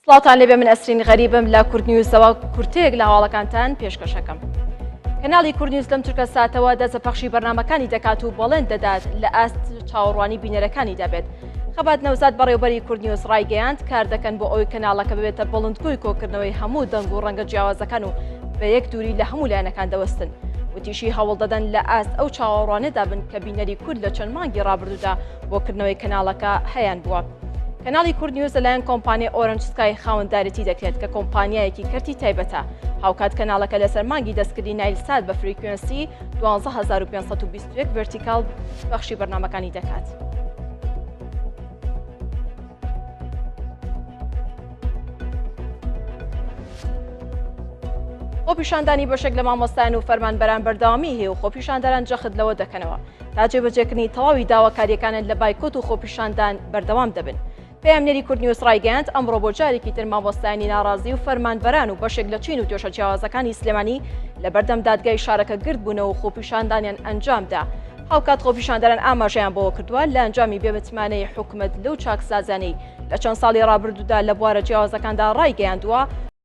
سڵاتان لێبێ من ئەسرین غەریبم لە کوردنیوزەوە کورتەیەک لە هەواڵەکانتان پێشکەشەکەم. کەناڵی کوردنیوز لەم چرکە ساتەوە دەست بە پەخشی بەرنامەکانی دەکات و بەڵێن دەدات لە ئاست چاوەڕوانی بینەرەکانی دەبێت. خەبات نەوزاد بەڕێوەبەری کوردنیوز ڕایگەیاند کار دەکەن بۆ ئەوەی کەناڵەکە ببێتە بەڵندگوی کۆکردنەوەی هەموو دەنگ و ڕەنگە جیاوازەکان و بە یەک دووری لە هەموو لایەنەکان دەوەستن. وتیشی هەوڵ دەدەن لە ئاست ئەو چاوەڕوانەدا بن کە بینەری کورد لە چەند مانگی ڕابردوودا بۆکردنەوەی کەناڵەکە هەیان بووە. کەناڵی کوردنیوز لەلایەن کۆمپانیای ئۆرنج سکای خاوەندارەتی دەکرێت کە کۆمپانیایەکی کەرتی تایبەتە. هاوکات کەناڵەکە لەسەر مانگی دەستکردی نایلسات بە فریکوێنسی 12521 ڤێرتیکال بەخشی بەرنامەکانی دەکات. خۆپیشاندانی بەشێک لە مامۆستایان و فەرمانبەران بەردەوامی هەیە و خۆپیشانداران جەخت لەوە دەکەنەوە تا جێبەجێکردنی تەواوی داواکاریەکانن لە بایکۆت و خۆپیشاندان بەردەوام دەبن. پەیامنێری کوردنیوز ڕایگەیاند ئەمڕۆ بۆ جارێکی تر مامۆستایانی ناڕازی و فەرمانبەران و بەشێک لە چین و توێشە جیاوازەکانی سلێمانی لە بەردەم دادگای شارەکە گرت بوونەوە و خۆپیشاندانیان ئەنجامدا. هاوکات خۆپیشانداران ئاماژەیان بۆەوە کردووە لە ئەنجامی بێبەتمانەی حکومەت لەو چاکسازانەی لە چەند ساڵی ڕابردوودا لە بوارە جیاوازەکاندا ڕایگەیاندووە